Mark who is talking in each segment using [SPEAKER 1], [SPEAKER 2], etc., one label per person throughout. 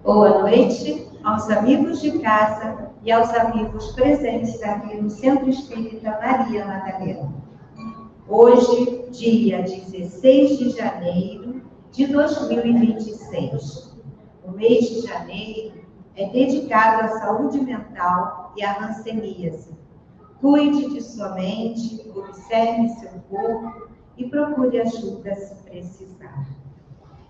[SPEAKER 1] Boa noite aos amigos de casa e aos amigos presentes aqui no Centro Espírita Maria Madalena. Hoje, dia 16 de janeiro de 2026. O mês de janeiro é dedicado à saúde mental e à hanseníase. Cuide de sua mente, observe seu corpo e procure ajuda se precisar.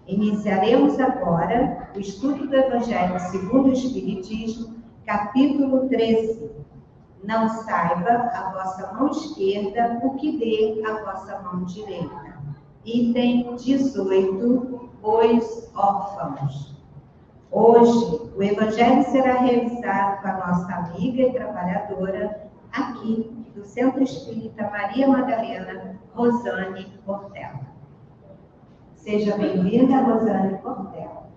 [SPEAKER 1] Iniciaremos agora o estudo do Evangelho segundo o Espiritismo, capítulo 13. Não saiba a vossa mão esquerda o que dê a vossa mão direita. Item 18, os órfãos. Hoje, o Evangelho será realizado com a nossa amiga e trabalhadora aqui do Centro Espírita Maria Madalena, Rosane Portela. Seja bem-vinda, Rosane Portela.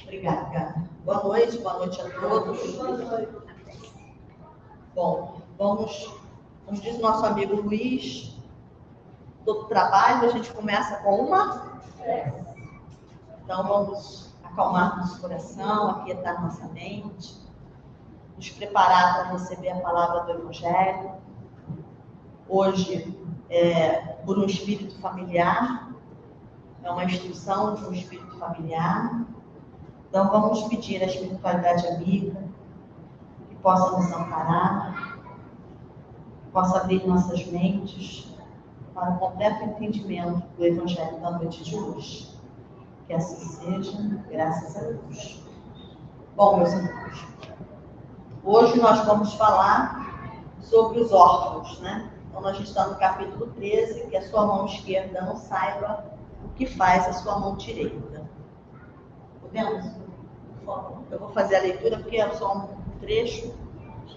[SPEAKER 2] Obrigada. Boa noite a todos. Bom, como diz o nosso amigo Luiz, todo trabalho a gente começa com uma prece. Então vamos acalmar nosso coração, aquietar nossa mente, nos preparar para receber a palavra do Evangelho. Hoje, por um espírito familiar, é uma instrução de um espírito familiar. Então vamos pedir à espiritualidade amiga que possa nos amparar, que possa abrir nossas mentes para o completo entendimento do Evangelho da noite de hoje. Que assim seja, graças a Deus. Bom, meus amigos, hoje nós vamos falar sobre os órfãos, né? Então, a gente está no capítulo 13, que a sua mão esquerda não saiba o que faz a sua mão direita. Podemos? Eu vou fazer a leitura, porque é só um trecho,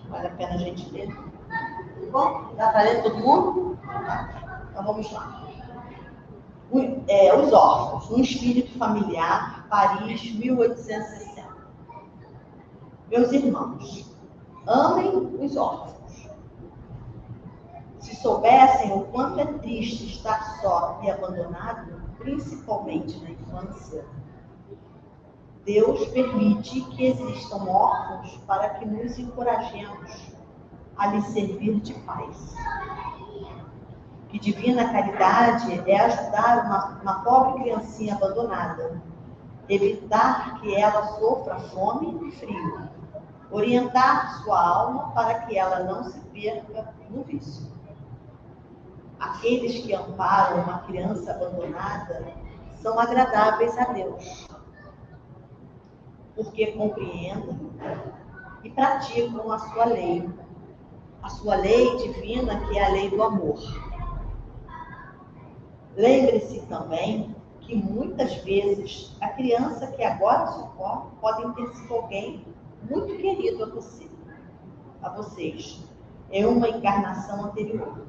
[SPEAKER 2] vale a pena a gente ler. Bom, dá para ler todo mundo? Então, vamos lá. Os órfãos, um espírito familiar, Paris, 1860. Meus irmãos, amem os órfãos. Se soubessem o quanto é triste estar só e abandonado, principalmente na infância, Deus permite que existam órfãos para que nos encorajemos a lhe servir de pais. Que divina caridade é ajudar uma pobre criancinha abandonada, evitar que ela sofra fome e frio, orientar sua alma para que ela não se perca no vício. Aqueles que amparam uma criança abandonada são agradáveis a Deus, porque compreendem e praticam a sua lei divina, que é a lei do amor. Lembre-se também que muitas vezes a criança que agora socorre pode ter sido alguém muito querido a vocês, em uma encarnação anterior.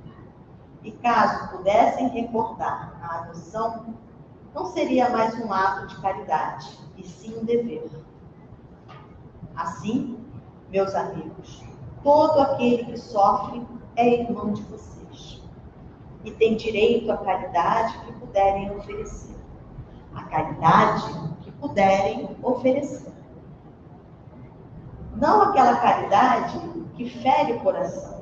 [SPEAKER 2] E caso pudessem recordar a adoção, não seria mais um ato de caridade, e sim um dever. Assim, meus amigos, todo aquele que sofre é irmão de vocês e tem direito à caridade que puderem oferecer. A caridade que puderem oferecer. Não aquela caridade que fere o coração.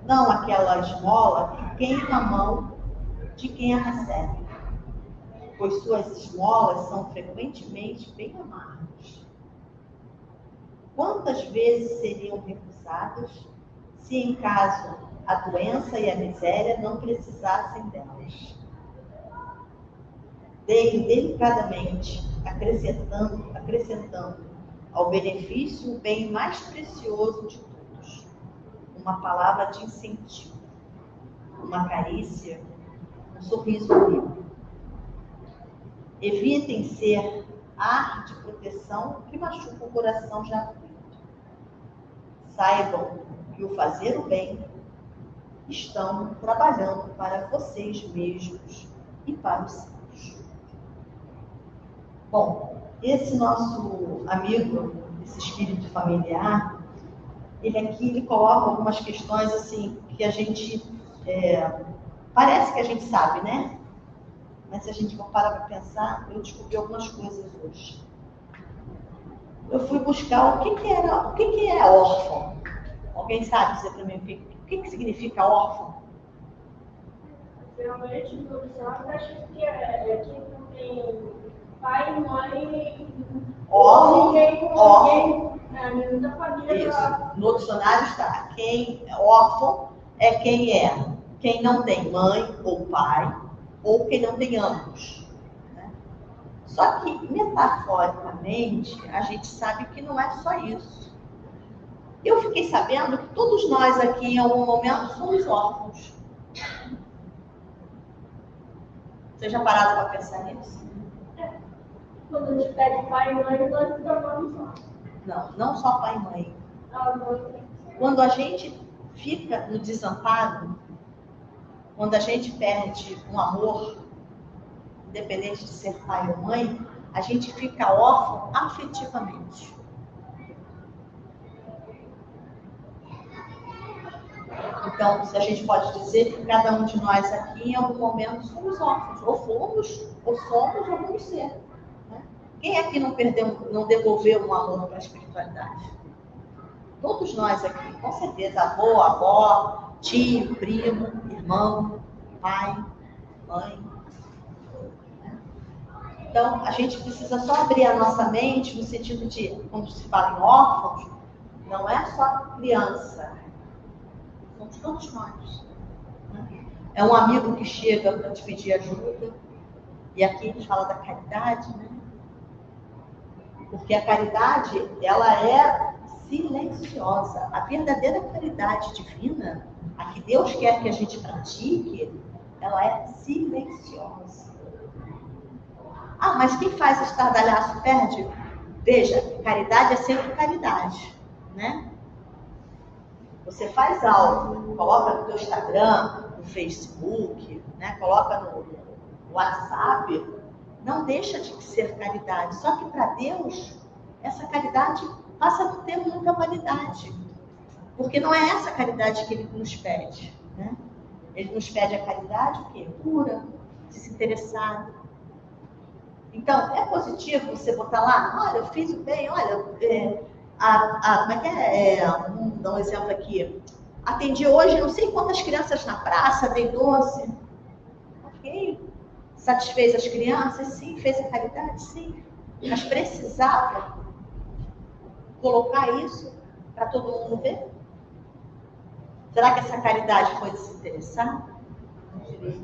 [SPEAKER 2] Não aquela esmola que queima a mão de quem a recebe. Pois suas esmolas são frequentemente bem amargas. Quantas vezes seriam recusadas se em caso a doença e a miséria não precisassem delas? Deem delicadamente, acrescentando ao benefício o bem mais precioso de todos, uma palavra de incentivo, uma carícia, um sorriso amigo. Evitem ser ar de proteção que machuca o coração já aflito. Saibam que o fazer o bem estão trabalhando para vocês mesmos e para os seus. Bom, esse nosso amigo, esse espírito familiar, ele coloca algumas questões assim que a gente parece que a gente sabe, né? Mas se a gente for parar para pensar, eu descobri algumas coisas hoje. Eu fui buscar o que é órfão. Alguém sabe dizer para mim o que significa órfão?
[SPEAKER 3] Geralmente, no Estado, acho que é quem não tem pai, mãe,
[SPEAKER 2] Órfão,
[SPEAKER 3] ninguém da família.
[SPEAKER 2] Isso. No dicionário está. Órfão é quem não tem mãe ou pai, ou quem não tem ambos. Né? Só que, metaforicamente, a gente sabe que não é só isso. Eu fiquei sabendo que todos nós aqui, em algum momento, somos órfãos. Vocês já pararam para pensar nisso?
[SPEAKER 3] Quando a gente pede pai e mãe, nós ficamos só.
[SPEAKER 2] Não só pai e mãe. Quando a gente fica no desamparo, quando a gente perde um amor, independente de ser pai ou mãe, a gente fica órfão afetivamente. Então, se a gente pode dizer que cada um de nós aqui, em algum momento, somos órfãos. Ou somos, ou vamos ser. Né? Quem aqui não devolveu um amor para a espiritualidade? Todos nós aqui, com certeza. Avô, avó, tio, primo, irmão, pai, mãe. Então, a gente precisa só abrir a nossa mente no sentido de, quando se fala em órfãos, não é só criança. Somos todos nós. É um amigo que chega para te pedir ajuda, e aqui a gente fala da caridade, né? Porque a caridade, ela é silenciosa. A verdadeira caridade divina, a que Deus quer que a gente pratique, ela é silenciosa. Ah, mas quem faz estardalhaço perde? Veja, caridade é sempre caridade, né? Você faz algo, coloca no teu Instagram, no Facebook, né? Coloca no WhatsApp, não deixa de ser caridade. Só que para Deus, essa caridade passa a não ter muita validade. Porque não é essa caridade que Ele nos pede, né? Ele nos pede a caridade, o quê? Pura, desinteressada. Então, é positivo você botar lá, olha, eu fiz o bem, olha, como é que é? Vamos dar um exemplo aqui. Atendi hoje não sei quantas crianças na praça, dei doce. Ok. Satisfez as crianças? Sim. Fez a caridade? Sim. Mas precisava colocar isso para todo mundo ver? Será que essa caridade foi desinteressada?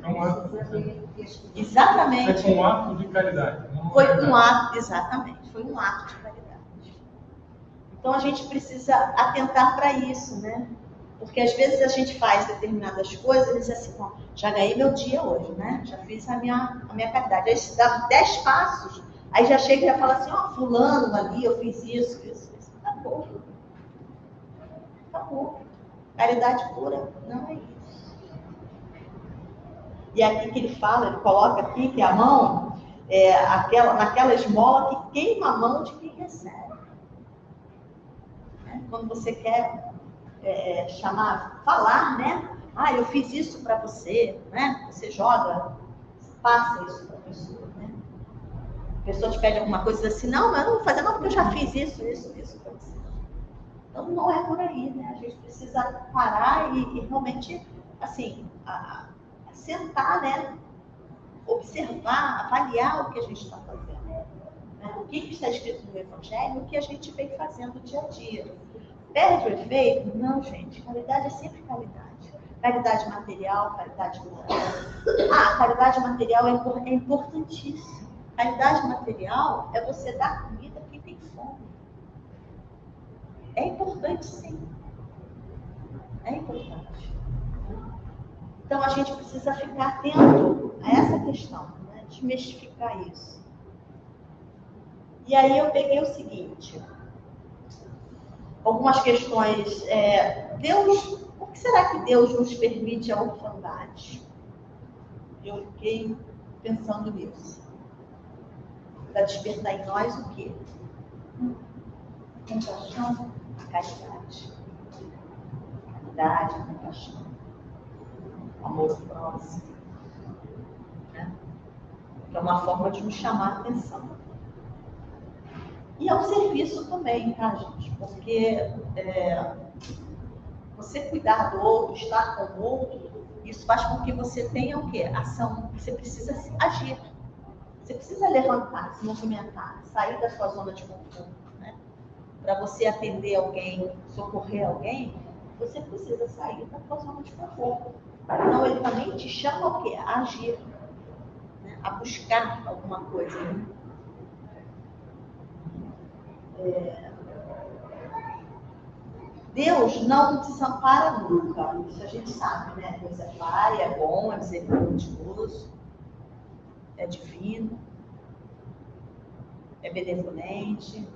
[SPEAKER 4] É um ato.
[SPEAKER 2] Exatamente.
[SPEAKER 4] Foi um ato de caridade.
[SPEAKER 2] Foi um ato, exatamente. Foi um ato de caridade. Então a gente precisa atentar para isso, né? Porque às vezes a gente faz determinadas coisas e diz assim, bom, já ganhei meu dia hoje, né? Já fiz a minha caridade. Aí se dá 10 passos, aí já chega e já fala assim, ó, fulano ali, eu fiz isso. Acabou. Acabou. Caridade pura não é isso. E aqui que ele fala, ele coloca aqui que a mão é naquela esmola que queima a mão de quem recebe. Quando você quer falar, né? Ah, eu fiz isso para você, né? Você passa isso para a pessoa, né? A pessoa te pede alguma coisa assim, não, mas eu não vou fazer não, porque eu já fiz isso para você. Então não é por aí, né? A gente precisa parar e realmente, assim, sentar, né? Observar, avaliar o que a gente está fazendo. Né? O que está escrito no Evangelho, o que a gente vem fazendo dia a dia. Perde o efeito? Não, gente. Caridade é sempre caridade. Caridade material, caridade moral. Caridade material é importantíssimo. Caridade material é você dar comida a quem tem fome. É importante, sim. É importante. Então a gente precisa ficar atento a essa questão, né? Desmistificar isso. E aí eu peguei o seguinte. Algumas questões. Deus, por que será que Deus nos permite a orfandade? Eu fiquei pensando nisso. Para despertar em nós o quê? Compaixão, caridade. Caridade, compaixão. Amor próximo. Né? É uma forma de nos chamar a atenção. E ao serviço também, tá, gente? Porque você cuidar do outro, estar com o outro, isso faz com que você tenha o quê? Ação. Você precisa agir. Você precisa levantar, se movimentar, sair da sua zona de conforto, né? Para você atender alguém, socorrer alguém, você precisa sair da sua zona de conforto. Então, ele também te chama o quê? A agir, né? A buscar alguma coisa, né? Deus não desampara nunca, isso a gente sabe, né? Deus é Pai, é bom, é misericordioso, é divino, é benevolente,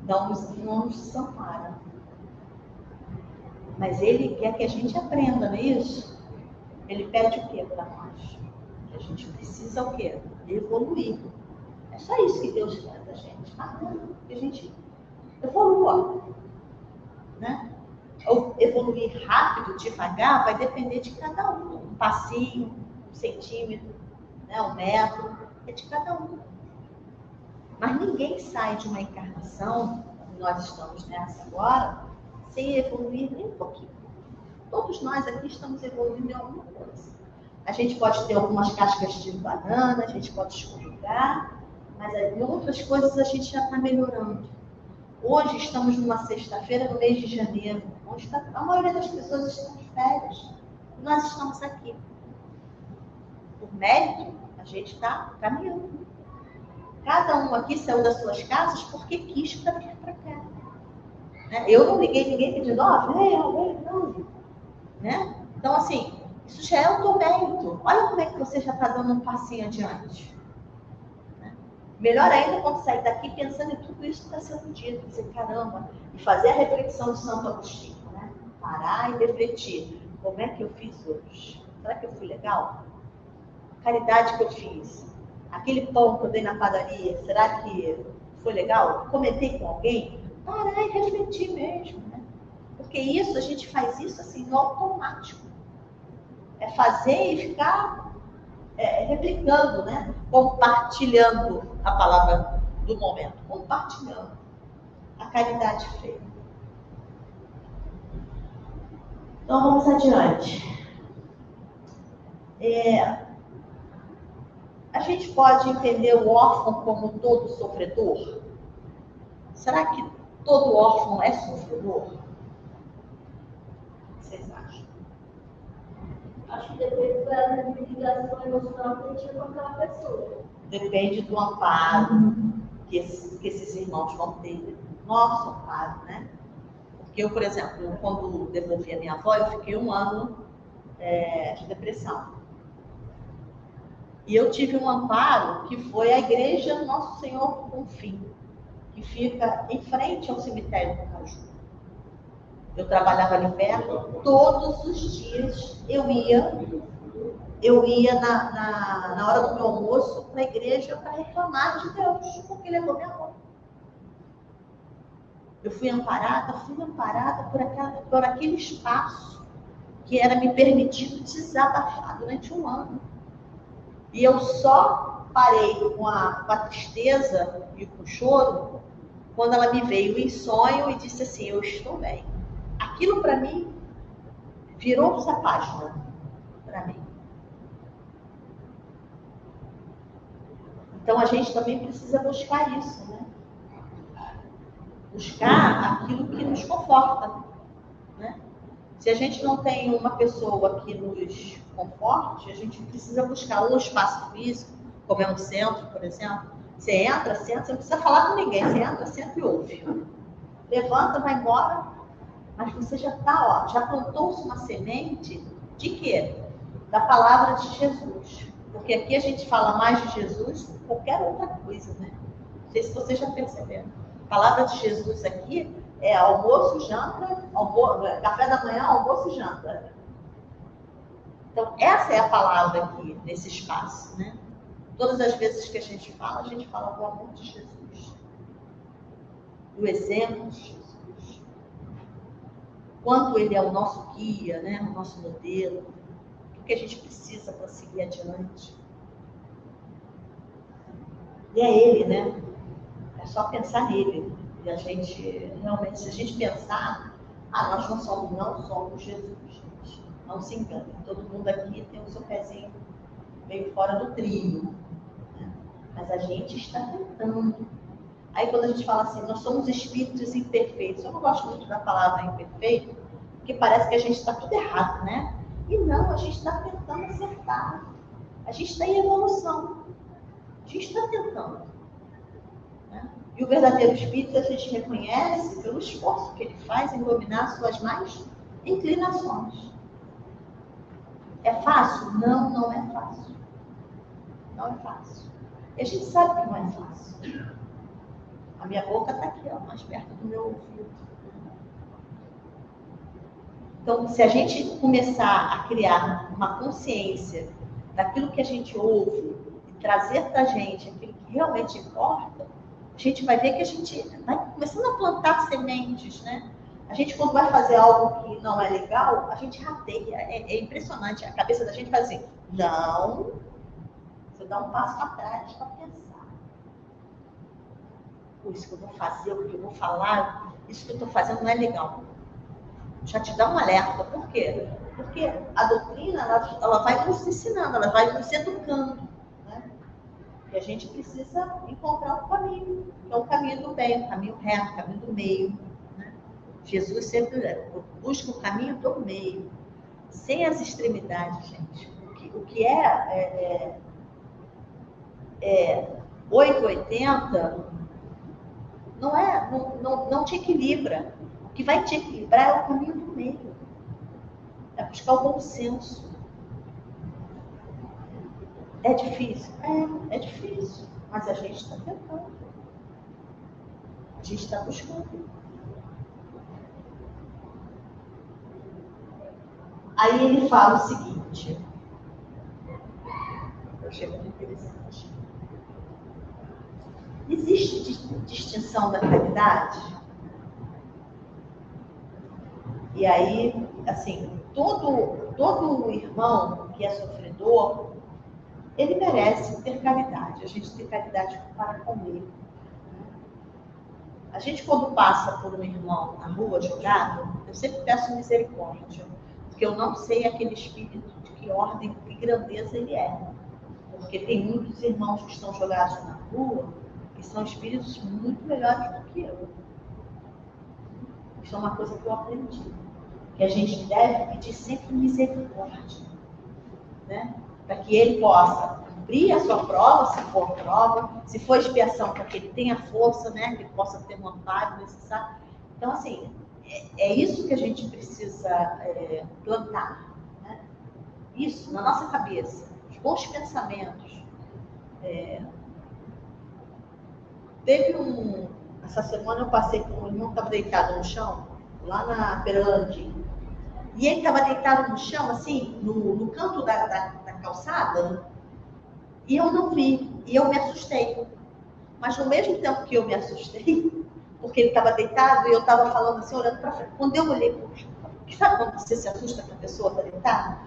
[SPEAKER 2] não nos desampara. Mas Ele quer que a gente aprenda, não é isso? Ele pede o quê para nós? Que a gente precisa o quê? Evoluir. É só isso que Deus quer da gente. Que a gente evolua. Né? Ou evoluir rápido, devagar, vai depender de cada um. Um passinho, um centímetro, né? Um metro, é de cada um. Mas ninguém sai de uma encarnação, como nós estamos nessa agora, sem evoluir nem um pouquinho. Todos nós aqui estamos evoluindo em alguma coisa. A gente pode ter algumas cascas de banana, a gente pode escorregar, mas em outras coisas a gente já está melhorando. Hoje estamos numa sexta-feira, no mês de janeiro, onde a maioria das pessoas estão de férias. E nós estamos aqui. Por mérito, a gente está caminhando. Cada um aqui saiu das suas casas porque quis vir para cá. Né? Eu não liguei ninguém pedindo, não. Né? Então, assim, isso já é o teu mérito. Olha como é que você já está dando um passinho adiante. Melhor ainda quando sair daqui pensando em tudo isso que está sendo dito, dizer, caramba, e fazer a reflexão de Santo Agostinho, né? Parar e refletir, como é que eu fiz hoje? Será que eu fui legal? A caridade que eu fiz, aquele pão que eu dei na padaria, será que foi legal? Comentei com alguém? Parar e refletir mesmo, né? Porque isso, a gente faz isso assim, no automático. É fazer e ficar replicando, né? Compartilhando a palavra do momento, compartilhando a caridade feita. Então vamos adiante. A gente pode entender o órfão como todo sofredor? Será que todo órfão é sofredor? O que vocês acham?
[SPEAKER 3] Acho que depende da ligação emocional que a gente tinha com aquela pessoa.
[SPEAKER 2] Depende do amparo que esses irmãos vão ter. Nosso amparo, né? Porque eu, por exemplo, quando devolvi a minha avó, eu fiquei 1 ano de depressão. E eu tive um amparo que foi a igreja Nosso Senhor Confim, que fica em frente ao cemitério do Caju. Eu trabalhava ali perto, todos os dias eu ia na hora do meu almoço para a igreja para reclamar de Deus, porque levou minha avó. Eu fui amparada por aquele espaço que era me permitido desabafar durante 1 ano. E eu só parei com a tristeza e com o choro quando ela me veio em sonho e disse assim, eu estou bem. Aquilo para mim virou essa página para mim. Então a gente também precisa buscar isso, né? Buscar aquilo que nos conforta, né? Se a gente não tem uma pessoa que nos conforte, a gente precisa buscar um espaço físico, como é um centro, por exemplo. Você entra, senta, você não precisa falar com ninguém, você entra, senta e ouve. Levanta, vai embora, mas você já está, já plantou-se uma semente de quê? Da palavra de Jesus. Porque aqui a gente fala mais de Jesus do que qualquer outra coisa, né? Não sei se vocês já perceberam. A palavra de Jesus aqui é almoço, janta, café da manhã, almoço e janta. Então, essa é a palavra aqui, nesse espaço, né? Todas as vezes que a gente fala do amor de Jesus. Do exemplo de Jesus. Quanto ele é o nosso guia, né? O nosso modelo. O que a gente precisa para seguir adiante. E é ele, né? É só pensar nele. E a gente, realmente, se a gente pensar, nós não somos Jesus, gente. Não se engane. Todo mundo aqui tem o seu pezinho meio fora do trilho. Né? Mas a gente está tentando. Aí quando a gente fala assim, nós somos espíritos imperfeitos. Eu não gosto muito da palavra imperfeito, porque parece que a gente está tudo errado, né? E não, a gente está tentando acertar. A gente está em evolução. A gente está tentando. Né? E o verdadeiro espírito a gente reconhece pelo esforço que ele faz em dominar suas mais inclinações. É fácil? Não, não é fácil. Não é fácil. E a gente sabe que não é fácil. A minha boca está aqui, ó, mais perto do meu ouvido. Então, se a gente começar a criar uma consciência daquilo que a gente ouve e trazer para a gente aquilo que realmente importa, a gente vai ver que a gente vai começando a plantar sementes, né? A gente, quando vai fazer algo que não é legal, a gente rateia. É impressionante. A cabeça da gente faz assim, não. Você dá um passo atrás para pensar. Isso que eu vou fazer, o que eu vou falar, isso que eu estou fazendo não é legal. Já te dá um alerta. Por quê? Porque a doutrina, ela vai nos ensinando, ela vai nos educando. Né? E a gente precisa encontrar um caminho, que é o caminho do bem, o caminho reto, o caminho do meio. Né? Jesus sempre busca o caminho do meio, sem as extremidades, gente. O que é 880 não te equilibra. O que vai te equilibrar é o caminho do meio. É buscar o bom senso. É difícil? É difícil. Mas a gente está tentando. A gente está buscando. Aí ele fala o seguinte. Eu achei muito interessante. Existe distinção da caridade? E aí, assim, todo irmão que é sofredor, ele merece ter caridade. A gente tem caridade para com ele. A gente, quando passa por um irmão na rua jogado, eu sempre peço misericórdia, porque eu não sei aquele espírito de que ordem, que grandeza ele é. Porque tem muitos irmãos que estão jogados na rua que são espíritos muito melhores do que eu. Isso é uma coisa que eu aprendi. Que a gente deve pedir sempre misericórdia, né? Para que ele possa cumprir a sua prova, se for prova, se for expiação, para que ele tenha força, né? Que ele possa ter um amparo necessário. Então, assim, é isso que a gente precisa plantar, né? Isso na nossa cabeça, os bons pensamentos. Essa semana eu passei com um irmão que estava deitado no chão, lá na Perandi. E ele estava deitado no chão, assim, no canto da calçada, e eu não vi, e eu me assustei. Mas no mesmo tempo que eu me assustei, porque ele estava deitado e eu estava falando assim, olhando para frente. Quando eu olhei, sabe quando você se assusta que a pessoa está deitada?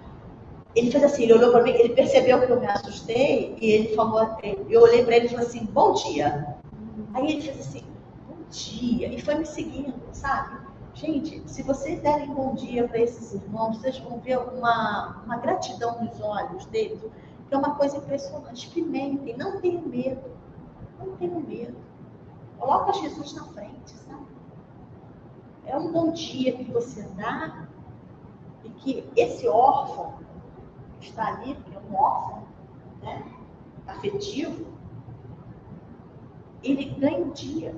[SPEAKER 2] Ele fez assim, ele olhou para mim, ele percebeu que eu me assustei, e ele falou, eu olhei para ele e falei assim, bom dia. Aí ele fez assim, bom dia, e foi me seguindo, sabe? Gente, se vocês derem bom dia para esses irmãos, vocês vão ver uma gratidão nos olhos deles, que é uma coisa impressionante. Experimentem, não tenham medo, não tenham medo. Coloca Jesus na frente, sabe? É um bom dia que você dá, e que esse órfão que está ali, que é um órfão, né, afetivo, ele ganha um dia.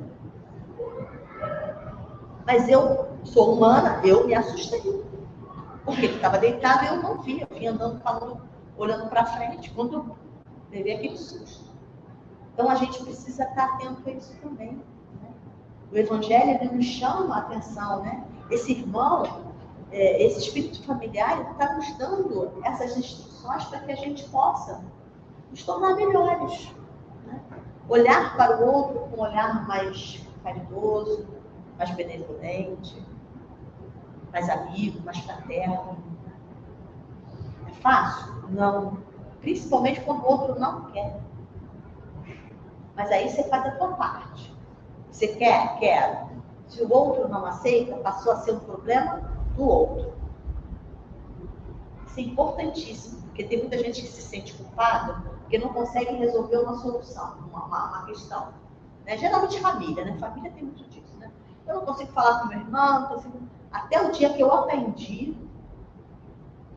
[SPEAKER 2] Mas eu sou humana, eu me assustei. Porque ele estava deitado e eu não vi. Eu vim andando, falando, olhando para frente, quando eu levei aquele susto. Então a gente precisa estar atento a isso também. Né? O Evangelho ele nos chama a atenção, né? Esse irmão, esse espírito familiar, ele está nos dando essas instruções para que a gente possa nos tornar melhores. Né? Olhar para o outro com um olhar mais caridoso, mais benevolente, mais amigo, mais fraterno. É fácil? Não. Principalmente quando o outro não quer. Mas aí você faz a tua parte. Você quer? Quero. Se o outro não aceita, passou a ser um problema do outro. Isso é importantíssimo, porque tem muita gente que se sente culpada porque não consegue resolver uma solução, uma questão. Né? Geralmente família, né? Família tem muito disso, né? Eu não consigo falar com meu irmão, não consigo... Até o dia que eu aprendi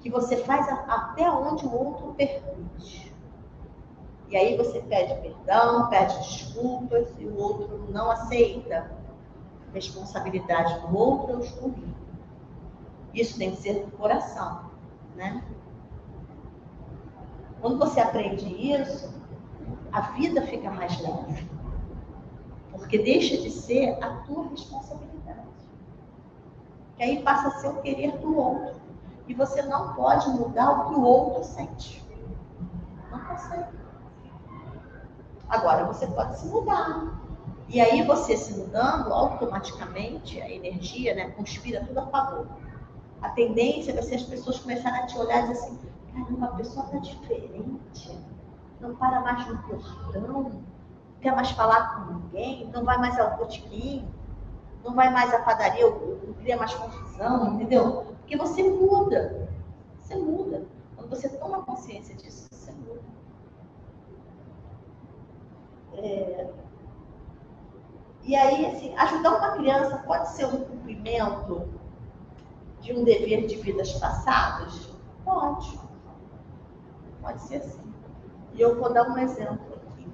[SPEAKER 2] que você faz até onde o outro permite. E aí você pede perdão, pede desculpas, e o outro não aceita responsabilidade do outro, eu estou livre. Isso tem que ser do coração, né? Quando você aprende isso, a vida fica mais leve. Porque deixa de ser a tua responsabilidade. Que aí passa a ser o querer do outro. E você não pode mudar o que o outro sente. Não consegue. Agora, você pode se mudar. E aí, você se mudando, automaticamente, a energia, né, conspira tudo a favor. A tendência vai ser as pessoas começarem a te olhar e dizer assim, caramba, a pessoa está diferente. Não para mais no portão, não quer mais falar com ninguém, não vai mais ao botequim, não vai mais à padaria, não cria mais confusão, entendeu? Porque você muda. Você muda. Quando você toma consciência disso, você muda. E aí, assim, ajudar uma criança pode ser um cumprimento de um dever de vidas passadas? Pode. Pode ser assim. E eu vou dar um exemplo aqui.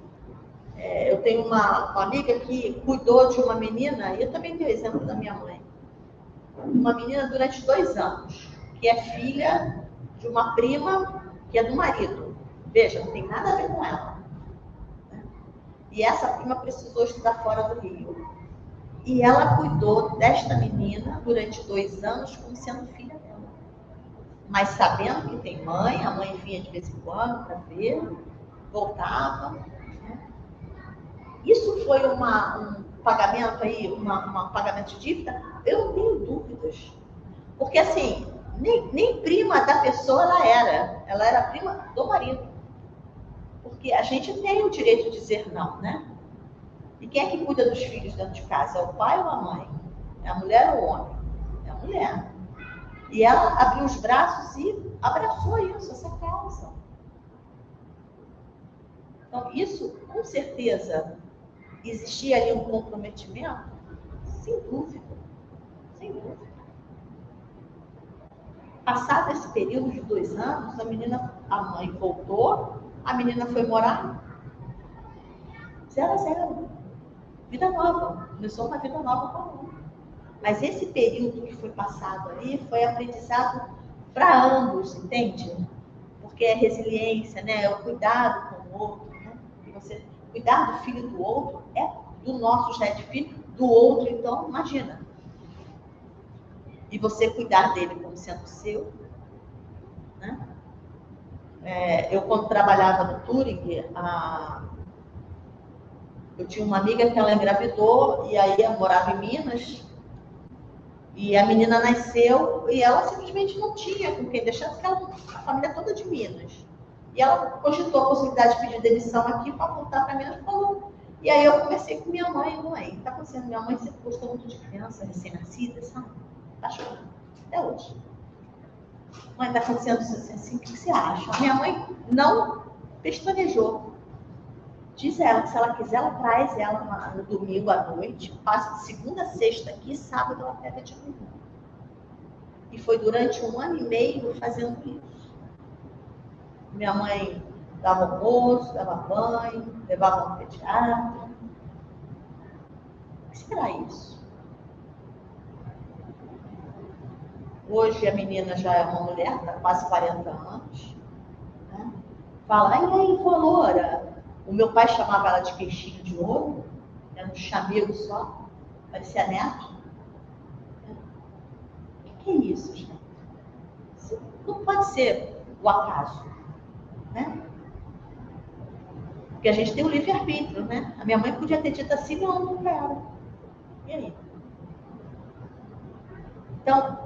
[SPEAKER 2] Eu tenho uma amiga que cuidou de uma menina, e eu também tenho o exemplo da minha mãe. Uma menina durante 2 anos, que é filha de uma prima que é do marido. Veja, não tem nada a ver com ela. E essa prima precisou estudar fora do Rio. E ela cuidou desta menina durante 2 anos como sendo filha dela. Mas sabendo que tem mãe, a mãe vinha de vez em quando para ver, voltava. Né? Isso foi um pagamento aí, um pagamento de dívida? Eu não tenho dúvidas. Porque assim, nem prima da pessoa ela era prima do marido. Porque a gente tem o direito de dizer não, né? E quem é que cuida dos filhos dentro de casa? É o pai ou a mãe? É a mulher ou o homem? É a mulher. E ela abriu os braços e abraçou isso, essa causa. Então, isso, com certeza, existia ali um comprometimento? Sem dúvida. Sem dúvida. Passado esse período de 2 anos, a mãe voltou, a menina foi morar 0 a 0. Vida nova. Começou uma vida nova com a mãe. Mas esse período que foi passado ali foi aprendizado para ambos, entende? Porque é resiliência, né? É o cuidado com o outro, né? E você cuidar do filho do outro é do nosso já é de filho, do outro, então, imagina. E você cuidar dele como sendo seu, né? Eu, quando trabalhava no Turing, eu tinha uma amiga que ela engravidou e aí ela morava em Minas e a menina nasceu e ela simplesmente não tinha com quem deixar, porque a família toda de Minas. E ela cogitou a possibilidade de pedir demissão aqui para voltar para Minas e falou. E aí eu conversei com minha mãe, mãe, tá acontecendo? Minha mãe sempre gostou muito de criança recém-nascida, sabe? Tá chorando. Até hoje. Mãe, tá acontecendo isso assim, o que você acha? A minha mãe não pestanejou. Diz ela que se ela quiser, ela traz ela no domingo à noite, passa de segunda a sexta aqui, sábado ela pega de manhã. E foi durante 1 ano e meio fazendo isso. Minha mãe dava almoço, dava banho, levava no pediatra. O que será isso? Hoje a menina já é uma mulher, está quase 40 anos. Né? Fala, e aí, vó Loura? O meu pai chamava ela de peixinho de ouro, era um chamego só, parecia neto. O que é isso, gente? Isso não pode ser o acaso, né? Porque a gente tem o livre-arbítrio, né? A minha mãe podia ter dito assim, não quero. E aí? Então,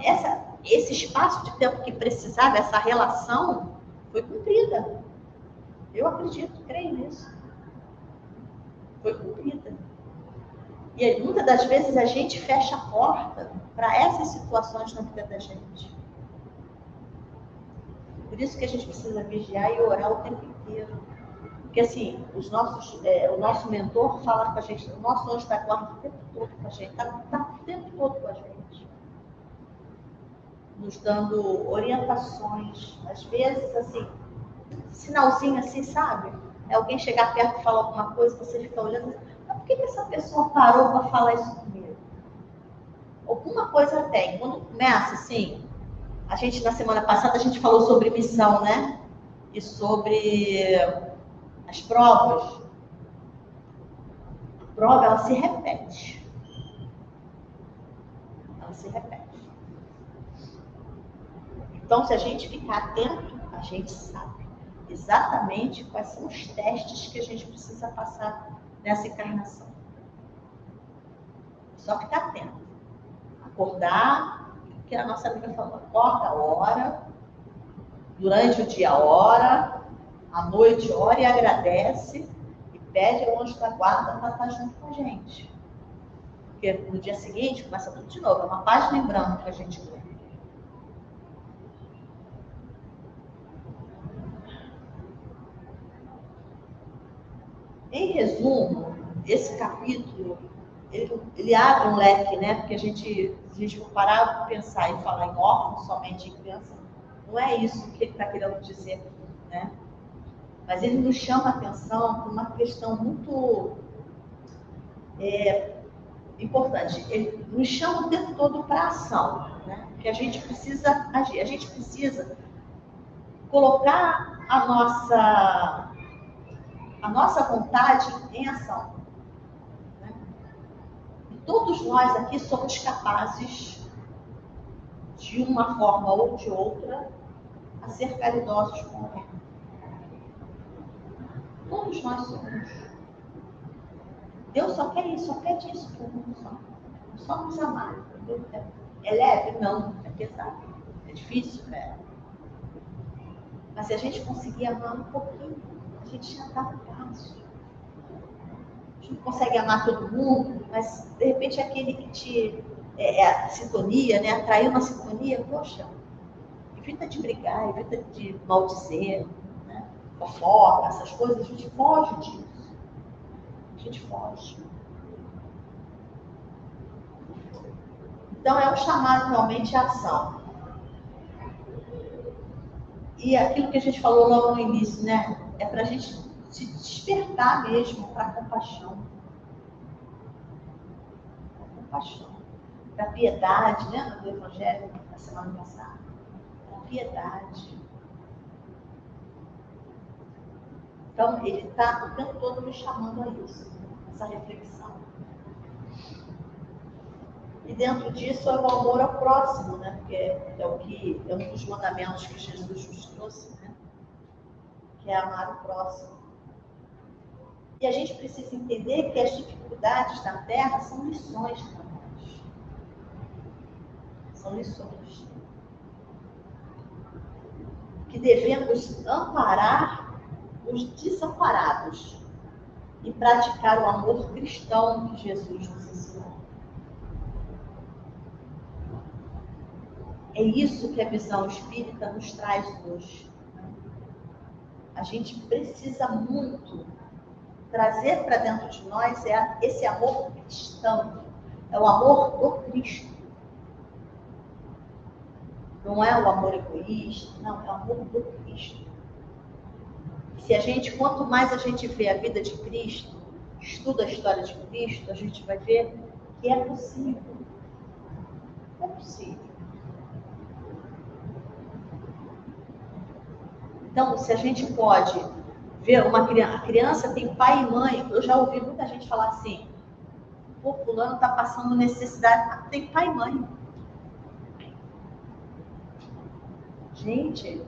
[SPEAKER 2] esse espaço de tempo que precisava, essa relação, foi cumprida. Eu acredito, creio nisso. foi cumprida. E aí, muitas das vezes a gente fecha a porta para essas situações na vida da gente. Por isso que a gente precisa vigiar e orar o tempo inteiro. Porque assim, o nosso mentor fala com a gente, o nosso anjo da guarda o tempo todo com a gente, está o tempo todo com a gente. Nos dando orientações, às vezes assim, sinalzinho assim, sabe? É alguém chegar perto e falar alguma coisa, você fica olhando, mas por que essa pessoa parou para falar isso comigo? Alguma coisa tem. Quando começa assim, a gente na semana passada a gente falou sobre missão, né? E sobre as provas. A prova, ela se repete. Ela se repete. Então, se a gente ficar atento, a gente sabe exatamente quais são os testes que a gente precisa passar nessa encarnação. Só ficar atento. Acordar, que a nossa amiga falou, acorda, ora, durante o dia ora, à noite ora e agradece e pede ao anjo da guarda para estar junto com a gente. Porque no dia seguinte começa tudo de novo, é uma página em branco que a gente lê. Em resumo, esse capítulo, ele abre um leque, né? Porque se a gente for parar para pensar e falar em órfão, somente em criança, não é isso que ele está querendo dizer, né? Mas ele nos chama a atenção para uma questão muito importante. Ele nos chama o tempo todo para a ação, né? Que a gente precisa agir, a gente precisa colocar a nossa vontade em ação. Né? E todos nós aqui somos capazes, de uma forma ou de outra, a ser caridosos com alguém. Todos nós somos. Deus só quer isso, só pede isso para nós. Só nos amar. É leve? Não. É pesado. É difícil? É. Mas se a gente conseguir amar um pouquinho, a gente já está no passo. A gente não consegue amar todo mundo, mas de repente aquele que te a sintonia, né? Atraiu uma sintonia, poxa, evita de brigar, evita de maldizer, né? Fofoca, essas coisas, a gente foge disso. A gente foge. Então é um chamado realmente à ação. E aquilo que a gente falou logo no início, né? É para a gente se despertar mesmo para a compaixão. A compaixão. Para a piedade, né? Do Evangelho da semana passada. Para a piedade. Então, ele está o tempo todo nos chamando a isso, essa reflexão. E dentro disso é o amor ao próximo, né? Porque é um dos mandamentos que Jesus nos trouxe, né? Que é amar o próximo. E a gente precisa entender que as dificuldades da Terra são lições para nós. São lições. Que devemos amparar os desamparados e praticar o amor cristão que Jesus nos ensinou. É isso que a visão espírita nos traz hoje. A gente precisa muito trazer para dentro de nós esse amor cristão. É o amor do Cristo. Não é o amor egoísta, não, é o amor do Cristo. Quanto mais a gente vê a vida de Cristo, estuda a história de Cristo, a gente vai ver que é possível. É possível. Então, se a gente pode ver a criança tem pai e mãe, eu já ouvi muita gente falar assim, o fulano está passando necessidade, tem pai e mãe. Gente,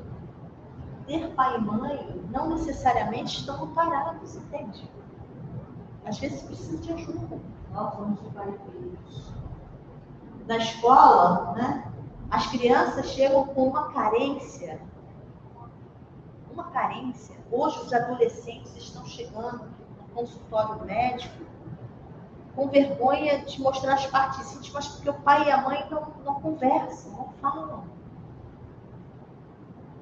[SPEAKER 2] ter pai e mãe não necessariamente estão amparados, entende? Às vezes precisa de ajuda. Nós somos pai e filhos. Na escola, né, as crianças chegam com uma carência. Hoje os adolescentes estão chegando com consultório médico com vergonha de mostrar as partes íntimas, porque o pai e a mãe não conversam, não falam.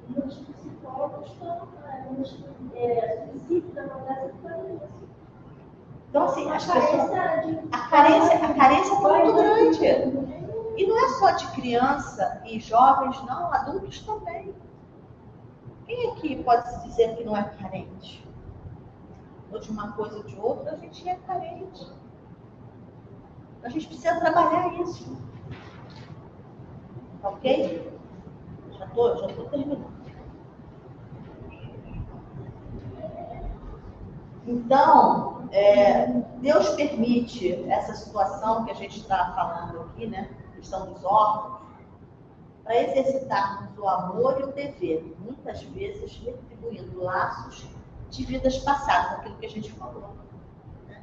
[SPEAKER 3] E os psicólogos estão nos princípios da mudança para isso.
[SPEAKER 2] Então, assim, as pessoas, a carência está muito grande. E não é só de criança e jovens, não, adultos também. Quem aqui pode se dizer que não é carente? Ou de uma coisa ou de outra, a gente é carente. A gente precisa trabalhar isso. Ok? Já tô terminando. Então, Deus permite essa situação que a gente está falando aqui, né? Questão dos órfãos, para exercitarmos o amor e o dever, muitas vezes retribuindo laços de vidas passadas, aquilo que a gente falou. Né?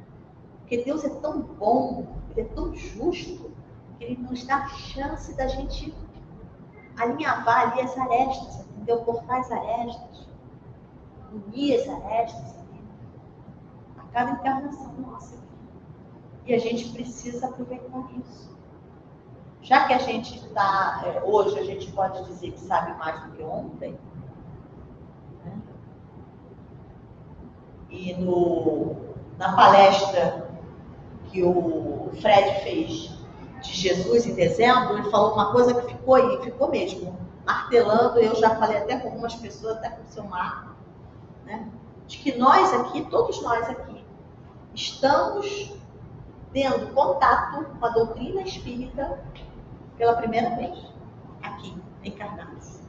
[SPEAKER 2] Porque Deus é tão bom, Ele é tão justo, que Ele nos dá a chance da gente alinhavar ali as arestas, entendeu? Cortar as arestas, unir as arestas. Cada encarnação nossa. E a gente precisa aproveitar isso. Já que a gente está, hoje a gente pode dizer que sabe mais do que ontem, né? E na palestra que o Fred fez de Jesus em dezembro, ele falou uma coisa que ficou aí, ficou mesmo, martelando, eu já falei até com algumas pessoas, até com o seu Marco, né? De que nós aqui, todos nós aqui, estamos tendo contato com a doutrina espírita pela primeira vez, aqui, encarnados.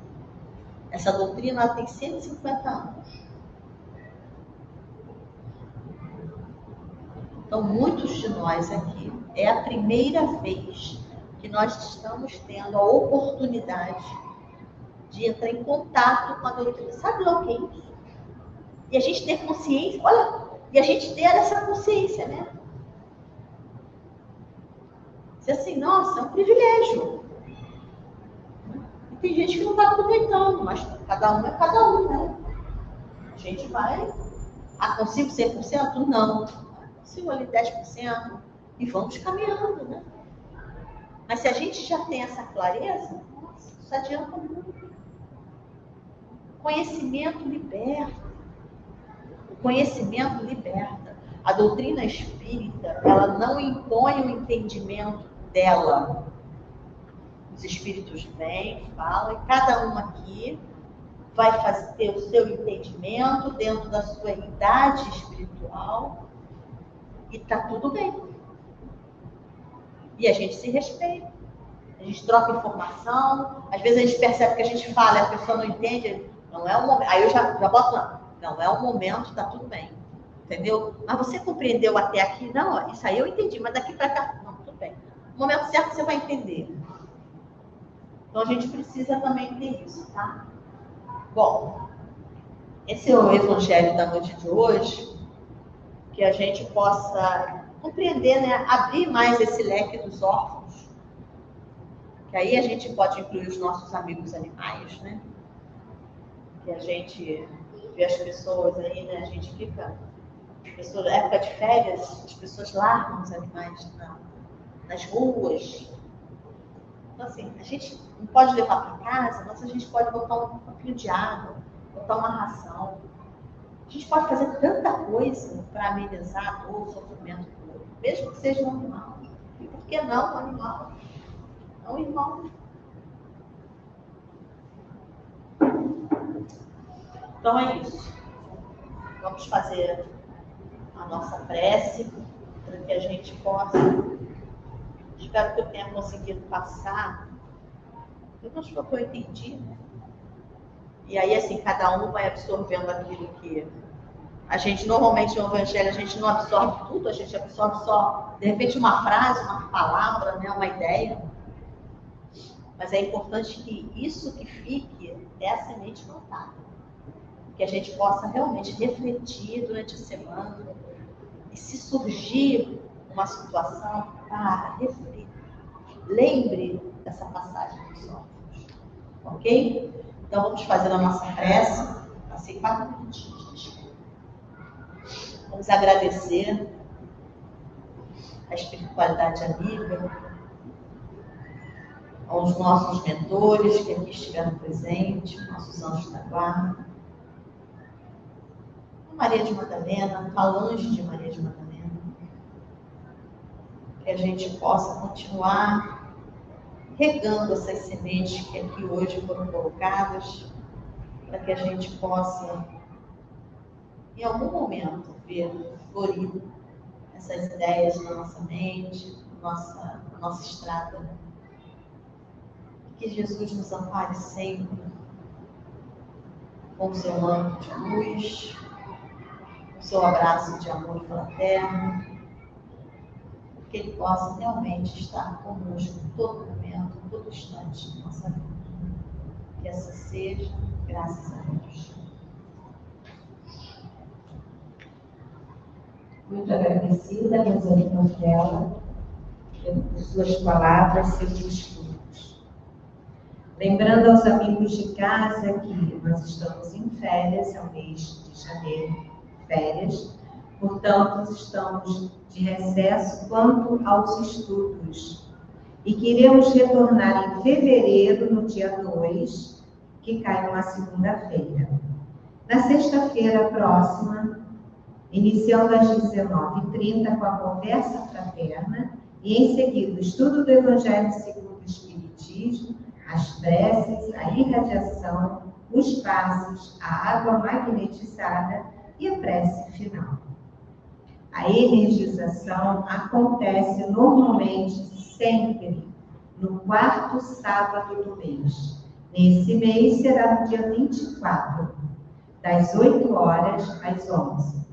[SPEAKER 2] Essa doutrina ela tem 150 anos. Então, muitos de nós aqui, é a primeira vez que nós estamos tendo a oportunidade de entrar em contato com a doutrina. Sabe lá o que é isso? E a gente ter consciência, olha, e a gente ter essa consciência, né? Se assim, nossa, é um privilégio. E tem gente que não está aproveitando, mas cada um é cada um, né? A gente vai, consigo 100%? Não. Consigo ali 10%. E vamos caminhando, né? Mas se a gente já tem essa clareza, nossa, isso adianta muito. Conhecimento liberta. O conhecimento liberta. A doutrina espírita, ela não impõe o entendimento dela. Os espíritos vêm, falam, e cada um aqui vai ter o seu entendimento dentro da sua idade espiritual e tá tudo bem. E a gente se respeita. A gente troca informação, às vezes a gente percebe que a gente fala e a pessoa não entende, não é um momento. Aí eu já boto lá, não é um momento, tá tudo bem. Entendeu? Mas você compreendeu até aqui? Não, isso aí eu entendi, mas daqui para cá, não, tudo bem. No momento certo você vai entender. Então a gente precisa também ter isso, tá? Bom, esse é o evangelho da noite de hoje, que a gente possa compreender, né? Abrir mais esse leque dos órfãos, que aí a gente pode incluir os nossos amigos animais, né? Que a gente vê as pessoas aí, né? A gente fica... Na época de férias, as pessoas largam os animais nas ruas. Então, assim, a gente não pode levar para casa, mas a gente pode botar um pouquinho de água, botar uma ração. A gente pode fazer tanta coisa para amenizar a dor, o sofrimento do outro, mesmo que seja um animal. E por que não um animal? É um irmão. Então é isso. Vamos fazer a nossa prece, para que a gente possa, espero que eu tenha conseguido passar, eu não acho que eu entendi, né? E aí, assim, cada um vai absorvendo aquilo que a gente, normalmente no Evangelho, a gente não absorve tudo, a gente absorve só, de repente, uma frase, uma palavra, né? Uma ideia, mas é importante que isso que fique é a semente plantada, que a gente possa realmente refletir durante a semana. E se surgir uma situação, reflita. Lembre dessa passagem dos órfãos. Ok? Então vamos fazer a nossa prece. Passei 4 minutinhos. Vamos agradecer a espiritualidade amiga, aos nossos mentores que aqui estiveram presentes, nossos anjos da guarda, a Maria de Madalena, falange de Maria de Madalena, que a gente possa continuar regando essas sementes que aqui hoje foram colocadas, para que a gente possa, em algum momento, ver florir essas ideias na nossa mente, na nossa estrada. Que Jesus nos ampare sempre com o seu manto de luz, com o seu abraço de amor fraterno, que Ele possa realmente estar conosco em todo momento, em todo instante de nossa vida. Que assim seja, graças a Deus.
[SPEAKER 1] Muito agradecida, Rosângela Portela, por suas palavras, seus estudos. Lembrando aos amigos de casa que nós estamos em férias, é o mês de janeiro, férias, portanto, estamos de recesso quanto aos estudos. E que iremos retornar em fevereiro, no dia 2, que cai numa segunda-feira. Na sexta-feira próxima, iniciando às 19h30 com a conversa fraterna e em seguida o estudo do Evangelho segundo o Espiritismo, as preces, a irradiação, os passos, a água magnetizada e a prece final. A energização acontece normalmente sempre no 4º sábado do mês. Nesse mês será no dia 24, das 8 horas às 11.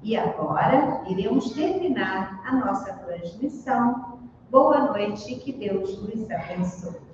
[SPEAKER 1] E agora iremos terminar a nossa transmissão. Boa noite e que Deus nos abençoe.